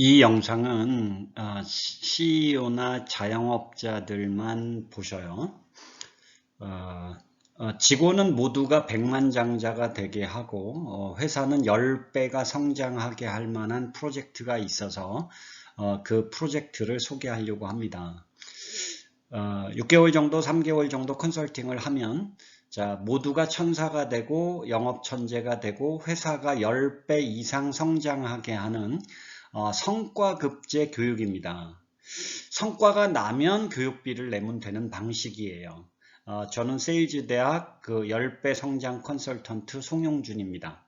이 영상은 CEO나 자영업자들만 보셔요. 직원은 모두가 백만장자가 되게 하고 회사는 10배가 성장하게 할 만한 프로젝트가 있어서 그 프로젝트를 소개하려고 합니다. 6개월 정도, 3개월 정도 컨설팅을 하면 모두가 천사가 되고 영업 천재가 되고 회사가 10배 이상 성장하게 하는 성과급제 교육입니다. 성과가 나면 교육비를 내면 되는 방식이에요. 저는 세일즈 대학 10배 성장 컨설턴트 송용준입니다.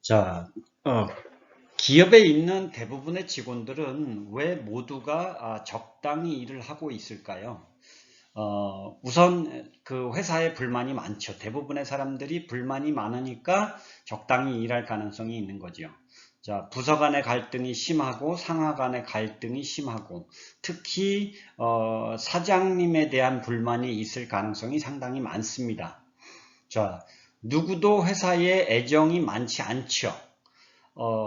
자, 기업에 있는 대부분의 직원들은 왜 모두가 적당히 일을 하고 있을까요? 우선 그 회사에 불만이 많죠. 대부분의 사람들이 불만이 많으니까 적당히 일할 가능성이 있는 거죠. 자, 부서 간의 갈등이 심하고 상하 간의 갈등이 심하고 특히 사장님에 대한 불만이 있을 가능성이 상당히 많습니다. 자, 누구도 회사에 애정이 많지 않죠.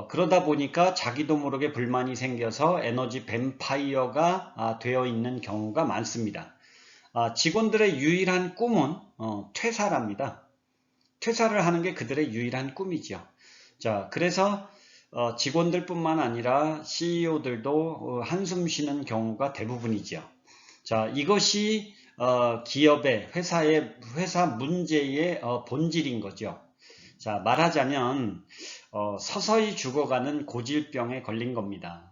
그러다 보니까 자기도 모르게 불만이 생겨서 에너지 뱀파이어가 되어 있는 경우가 많습니다. 직원들의 유일한 꿈은 퇴사랍니다. 퇴사를 하는 게 그들의 유일한 꿈이죠. 자, 그래서 직원들뿐만 아니라 CEO들도 한숨 쉬는 경우가 대부분이죠. 자, 이것이 기업의 회사 문제의 본질인 거죠. 자, 말하자면 서서히 죽어가는 고질병에 걸린 겁니다.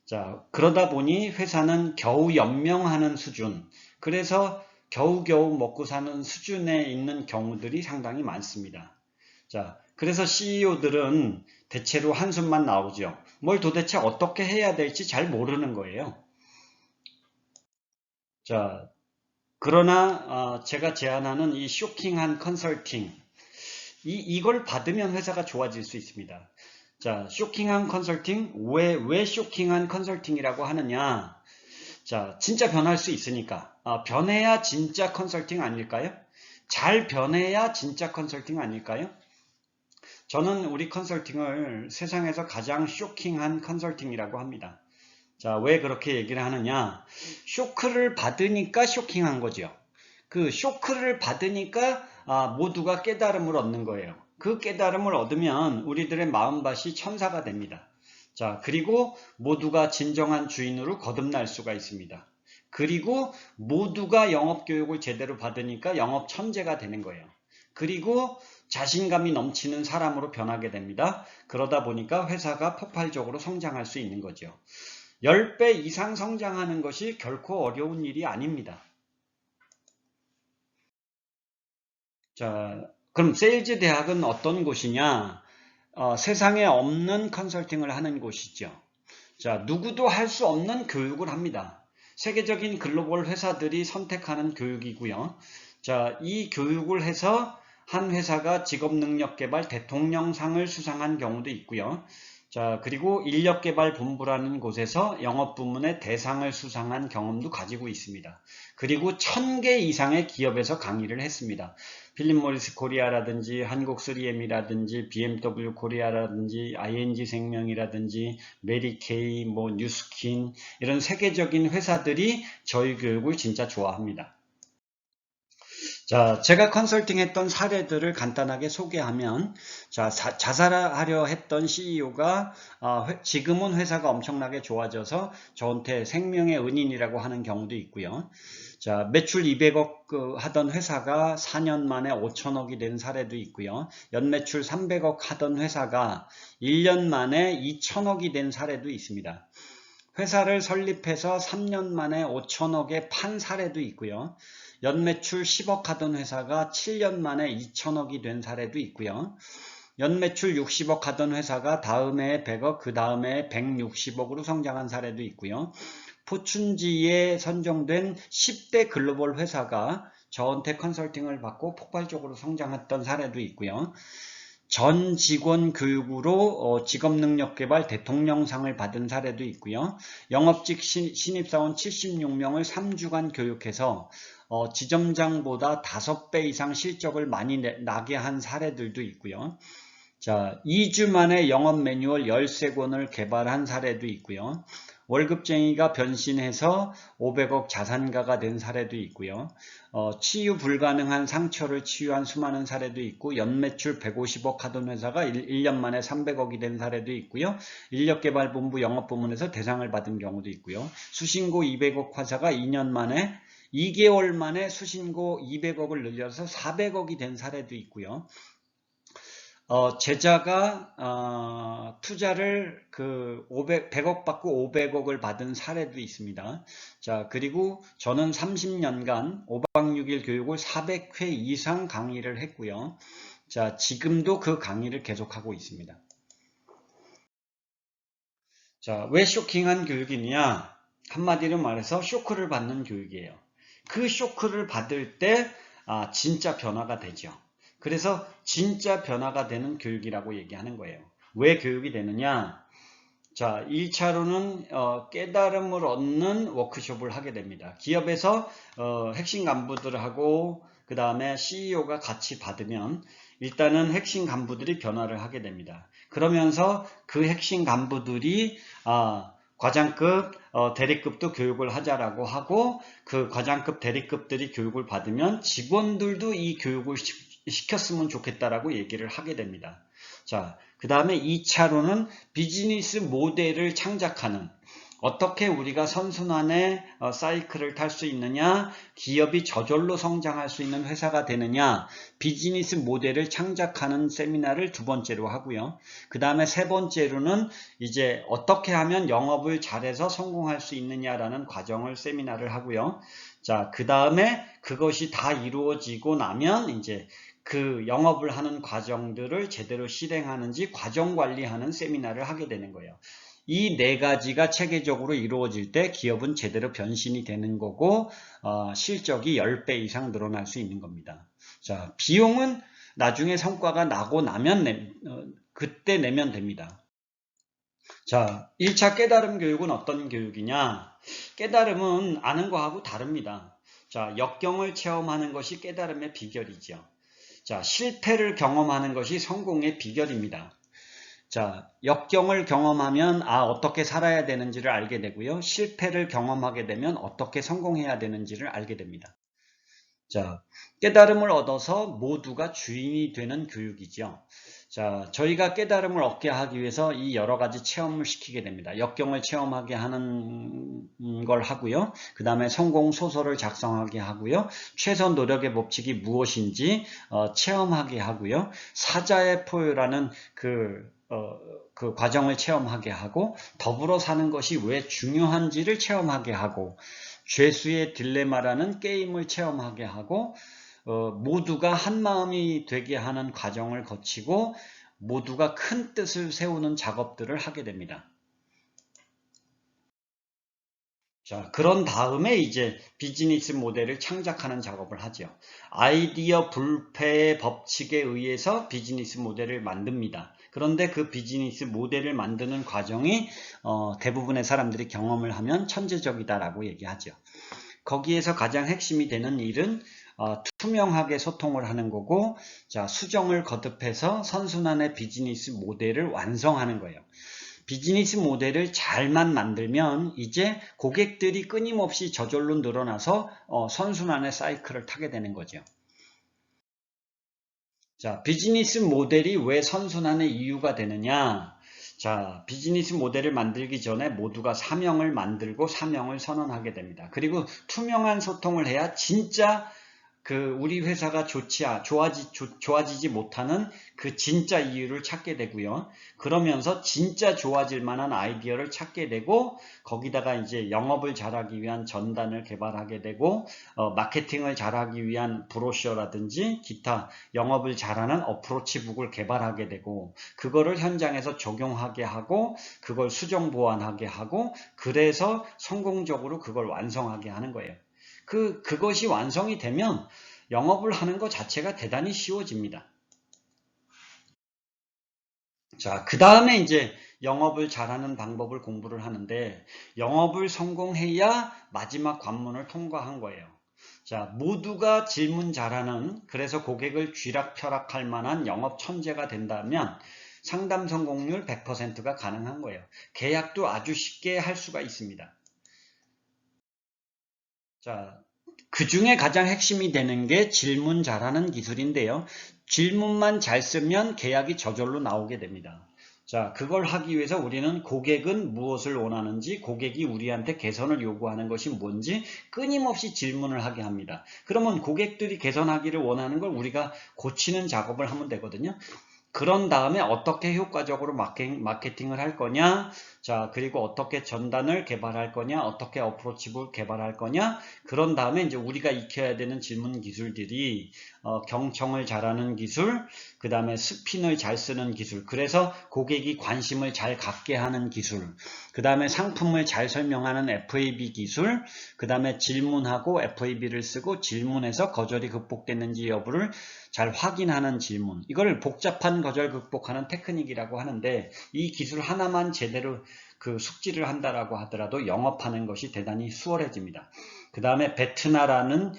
자, 그러다 보니 회사는 겨우 연명하는 수준, 그래서 겨우겨우 먹고 사는 수준에 있는 경우들이 상당히 많습니다. 자, 그래서 CEO들은 대체로 한숨만 나오죠. 뭘 도대체 어떻게 해야 될지 잘 모르는 거예요. 자, 그러나 제가 제안하는 이 쇼킹한 컨설팅, 이걸 받으면 회사가 좋아질 수 있습니다. 자, 쇼킹한 컨설팅, 왜 쇼킹한 컨설팅이라고 하느냐? 자, 진짜 변할 수 있으니까. 변해야 진짜 컨설팅 아닐까요? 잘 변해야 진짜 컨설팅 아닐까요? 저는 우리 컨설팅을 세상에서 가장 쇼킹한 컨설팅이라고 합니다. 자, 왜 그렇게 얘기를 하느냐? 쇼크를 받으니까 쇼킹한 거죠. 그 쇼크를 받으니까 모두가 깨달음을 얻는 거예요. 그 깨달음을 얻으면 우리들의 마음밭이 천사가 됩니다. 자, 그리고 모두가 진정한 주인으로 거듭날 수가 있습니다. 그리고 모두가 영업교육을 제대로 받으니까 영업 천재가 되는 거예요. 그리고 자신감이 넘치는 사람으로 변하게 됩니다. 그러다 보니까 회사가 폭발적으로 성장할 수 있는 거죠. 10배 이상 성장하는 것이 결코 어려운 일이 아닙니다. 자, 그럼 세일즈 대학은 어떤 곳이냐? 세상에 없는 컨설팅을 하는 곳이죠. 자, 누구도 할 수 없는 교육을 합니다. 세계적인 글로벌 회사들이 선택하는 교육이고요. 자, 이 교육을 해서 한 회사가 직업능력개발 대통령상을 수상한 경우도 있고요. 자, 그리고 인력개발본부라는 곳에서 영업부문의 대상을 수상한 경험도 가지고 있습니다. 그리고 1000개 이상의 기업에서 강의를 했습니다. 필립 모리스 코리아라든지 한국 3M이라든지 BMW 코리아라든지 ING 생명이라든지 메리케이, 뉴스킨 이런 세계적인 회사들이 저희 교육을 진짜 좋아합니다. 자, 제가 컨설팅했던 사례들을 간단하게 소개하면, 자, 자살하려 했던 CEO가 지금은 회사가 엄청나게 좋아져서 저한테 생명의 은인이라고 하는 경우도 있고요. 자, 매출 200억 하던 회사가 4년 만에 5천억이 된 사례도 있고요. 연매출 300억 하던 회사가 1년 만에 2천억이 된 사례도 있습니다. 회사를 설립해서 3년 만에 5천억에 판 사례도 있고요. 연매출 10억 하던 회사가 7년 만에 2천억이 된 사례도 있고요. 연매출 60억 하던 회사가 다음 해에 100억, 그 다음 해에 160억으로 성장한 사례도 있고요. 포춘지에 선정된 10대 글로벌 회사가 저한테 컨설팅을 받고 폭발적으로 성장했던 사례도 있고요. 전 직원 교육으로 직업능력개발 대통령상을 받은 사례도 있고요. 영업직 신입사원 76명을 3주간 교육해서 지점장보다 5배 이상 실적을 많이 나게 한 사례들도 있고요. 자, 2주 만에 영업 매뉴얼 13권을 개발한 사례도 있고요. 월급쟁이가 변신해서 500억 자산가가 된 사례도 있고요. 치유 불가능한 상처를 치유한 수많은 사례도 있고, 연매출 150억 하던 회사가 1년 만에 300억이 된 사례도 있고요. 인력개발본부 영업부문에서 대상을 받은 경우도 있고요. 수신고 200억 회사가 2개월 만에 수신고 200억을 늘려서 400억이 된 사례도 있고요. 제자가 투자를 100억 받고 500억을 받은 사례도 있습니다. 자, 그리고 저는 30년간 5박 6일 교육을 400회 이상 강의를 했고요. 자, 지금도 그 강의를 계속하고 있습니다. 자, 왜 쇼킹한 교육이냐? 한마디로 말해서 쇼크를 받는 교육이에요. 그 쇼크를 받을 때 진짜 변화가 되죠. 그래서 진짜 변화가 되는 교육이라고 얘기하는 거예요. 왜 교육이 되느냐? 자, 1차로는 깨달음을 얻는 워크숍을 하게 됩니다. 기업에서 핵심 간부들하고 그 다음에 CEO가 같이 받으면 일단은 핵심 간부들이 변화를 하게 됩니다. 그러면서 그 핵심 간부들이 과장급, 대리급도 교육을 하자라고 하고, 그 과장급, 대리급들이 교육을 받으면 직원들도 이 교육을 시켰으면 좋겠다라고 얘기를 하게 됩니다. 자, 그 다음에 2차로는 비즈니스 모델을 창작하는, 어떻게 우리가 선순환의 사이클을 탈 수 있느냐, 기업이 저절로 성장할 수 있는 회사가 되느냐, 비즈니스 모델을 창작하는 세미나를 두 번째로 하고요. 그 다음에 세 번째로는 이제 어떻게 하면 영업을 잘해서 성공할 수 있느냐라는 과정을 세미나를 하고요. 자, 그 다음에 그것이 다 이루어지고 나면 이제 그 영업을 하는 과정들을 제대로 실행하는지 과정 관리하는 세미나를 하게 되는 거예요. 이 네 가지가 체계적으로 이루어질 때 기업은 제대로 변신이 되는 거고 실적이 10배 이상 늘어날 수 있는 겁니다. 자, 비용은 나중에 성과가 나고 나면 그때 내면 됩니다. 자, 1차 깨달음 교육은 어떤 교육이냐? 깨달음은 아는 거하고 다릅니다. 자, 역경을 체험하는 것이 깨달음의 비결이죠. 자, 실패를 경험하는 것이 성공의 비결입니다. 자, 역경을 경험하면 어떻게 살아야 되는지를 알게 되고요. 실패를 경험하게 되면 어떻게 성공해야 되는지를 알게 됩니다. 자, 깨달음을 얻어서 모두가 주인이 되는 교육이죠. 자, 저희가 깨달음을 얻게 하기 위해서 이 여러 가지 체험을 시키게 됩니다. 역경을 체험하게 하는 걸 하고요. 그 다음에 성공 소설을 작성하게 하고요. 최선 노력의 법칙이 무엇인지 체험하게 하고요. 사자의 포효라는 그 과정을 체험하게 하고, 더불어 사는 것이 왜 중요한지를 체험하게 하고, 죄수의 딜레마라는 게임을 체험하게 하고, 모두가 한 마음이 되게 하는 과정을 거치고 모두가 큰 뜻을 세우는 작업들을 하게 됩니다. 자, 그런 다음에 이제 비즈니스 모델을 창작하는 작업을 하죠. 아이디어 불패의 법칙에 의해서 비즈니스 모델을 만듭니다. 그런데 그 비즈니스 모델을 만드는 과정이 대부분의 사람들이 경험을 하면 천재적이다라고 얘기하죠. 거기에서 가장 핵심이 되는 일은 투명하게 소통을 하는 거고, 자, 수정을 거듭해서 선순환의 비즈니스 모델을 완성하는 거예요. 비즈니스 모델을 잘만 만들면 이제 고객들이 끊임없이 저절로 늘어나서 선순환의 사이클을 타게 되는 거죠. 자, 비즈니스 모델이 왜 선순환의 이유가 되느냐? 자, 비즈니스 모델을 만들기 전에 모두가 사명을 만들고 사명을 선언하게 됩니다. 그리고 투명한 소통을 해야 진짜 우리 회사가 좋아지지 못하는 그 진짜 이유를 찾게 되고요. 그러면서 진짜 좋아질 만한 아이디어를 찾게 되고, 거기다가 이제 영업을 잘하기 위한 전단을 개발하게 되고, 마케팅을 잘하기 위한 브로셔라든지 기타 영업을 잘하는 어프로치북을 개발하게 되고, 그거를 현장에서 적용하게 하고, 그걸 수정 보완하게 하고, 그래서 성공적으로 그걸 완성하게 하는 거예요. 그것이 완성이 되면 영업을 하는 것 자체가 대단히 쉬워집니다. 자, 그 다음에 이제 영업을 잘하는 방법을 공부를 하는데, 영업을 성공해야 마지막 관문을 통과한 거예요. 자, 모두가 질문 잘하는, 그래서 고객을 쥐락펴락할 만한 영업 천재가 된다면 상담 성공률 100%가 가능한 거예요. 계약도 아주 쉽게 할 수가 있습니다. 자, 그 중에 가장 핵심이 되는 게 질문 잘하는 기술인데요. 질문만 잘 쓰면 계약이 저절로 나오게 됩니다. 자, 그걸 하기 위해서 우리는 고객은 무엇을 원하는지, 고객이 우리한테 개선을 요구하는 것이 뭔지 끊임없이 질문을 하게 합니다. 그러면 고객들이 개선하기를 원하는 걸 우리가 고치는 작업을 하면 되거든요. 그런 다음에 어떻게 효과적으로 마케팅을 할 거냐, 자, 그리고 어떻게 전단을 개발할 거냐, 어떻게 어프로치북을 개발할 거냐, 그런 다음에 이제 우리가 익혀야 되는 질문 기술들이, 경청을 잘하는 기술, 그 다음에 스핀을 잘 쓰는 기술, 그래서 고객이 관심을 잘 갖게 하는 기술, 그 다음에 상품을 잘 설명하는 FAB 기술, 그 다음에 질문하고 FAB를 쓰고 질문해서 거절이 극복됐는지 여부를 잘 확인하는 질문. 이걸 복잡한 거절 극복하는 테크닉이라고 하는데, 이 기술 하나만 제대로 그 숙지를 한다라고 하더라도 영업하는 것이 대단히 수월해집니다. 그 다음에 베트나라는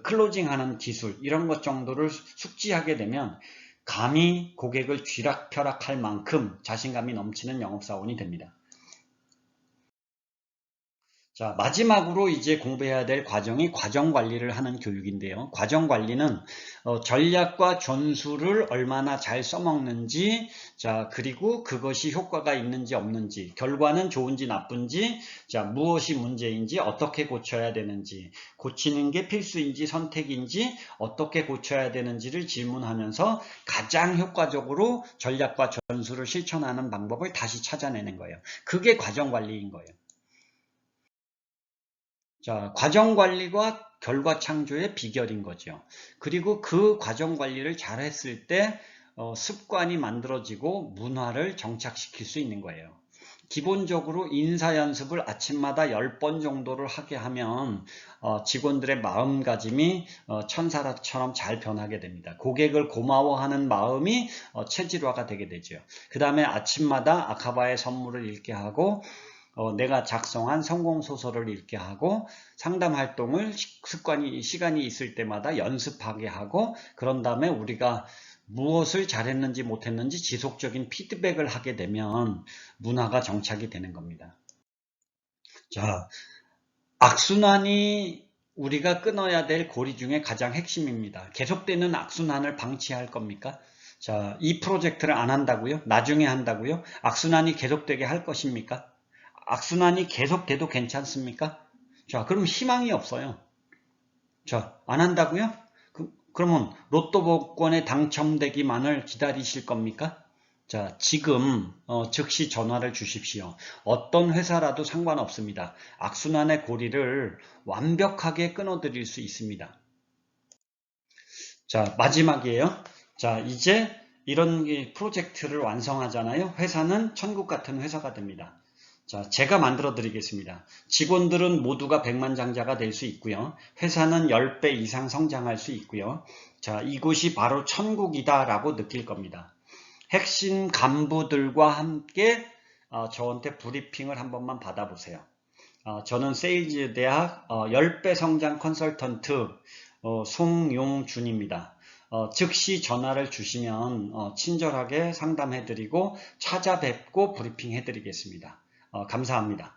클로징하는 기술, 이런 것 정도를 숙지하게 되면 감히 고객을 쥐락펴락할 만큼 자신감이 넘치는 영업사원이 됩니다. 자, 마지막으로 이제 공부해야 될 과정이 과정 관리를 하는 교육인데요. 과정 관리는 전략과 전술을 얼마나 잘 써먹는지, 자, 그리고 그것이 효과가 있는지 없는지, 결과는 좋은지 나쁜지, 자, 무엇이 문제인지, 어떻게 고쳐야 되는지, 고치는 게 필수인지 선택인지, 어떻게 고쳐야 되는지를 질문하면서 가장 효과적으로 전략과 전술을 실천하는 방법을 다시 찾아내는 거예요. 그게 과정 관리인 거예요. 자, 과정 관리가 결과 창조의 비결인 거죠. 그리고 그 과정 관리를 잘 했을 때 습관이 만들어지고 문화를 정착시킬 수 있는 거예요. 기본적으로 인사 연습을 아침마다 10번 정도를 하게 하면 직원들의 마음가짐이 천사처럼 잘 변하게 됩니다. 고객을 고마워하는 마음이 체질화가 되게 되죠. 그 다음에 아침마다 아카바의 선물을 읽게 하고 내가 작성한 성공소설을 읽게 하고 상담 활동을 시간이 있을 때마다 연습하게 하고 그런 다음에 우리가 무엇을 잘했는지 못했는지 지속적인 피드백을 하게 되면 문화가 정착이 되는 겁니다. 자, 악순환이 우리가 끊어야 될 고리 중에 가장 핵심입니다. 계속되는 악순환을 방치할 겁니까? 자, 이 프로젝트를 안 한다고요? 나중에 한다고요? 악순환이 계속되게 할 것입니까? 악순환이 계속돼도 괜찮습니까? 자, 그럼 희망이 없어요. 자, 안 한다고요? 그러면 로또 복권에 당첨되기만을 기다리실 겁니까? 자, 지금 즉시 전화를 주십시오. 어떤 회사라도 상관없습니다. 악순환의 고리를 완벽하게 끊어드릴 수 있습니다. 자, 마지막이에요. 자, 이제 이런 프로젝트를 완성하잖아요. 회사는 천국 같은 회사가 됩니다. 자, 제가 만들어 드리겠습니다. 직원들은 모두가 백만장자가 될 수 있고요. 회사는 10배 이상 성장할 수 있고요. 자, 이곳이 바로 천국이다 라고 느낄 겁니다. 핵심 간부들과 함께 저한테 브리핑을 한 번만 받아보세요. 저는 세일즈 대학 10배 성장 컨설턴트 송용준입니다. 즉시 전화를 주시면 친절하게 상담해드리고 찾아뵙고 브리핑해드리겠습니다. 감사합니다.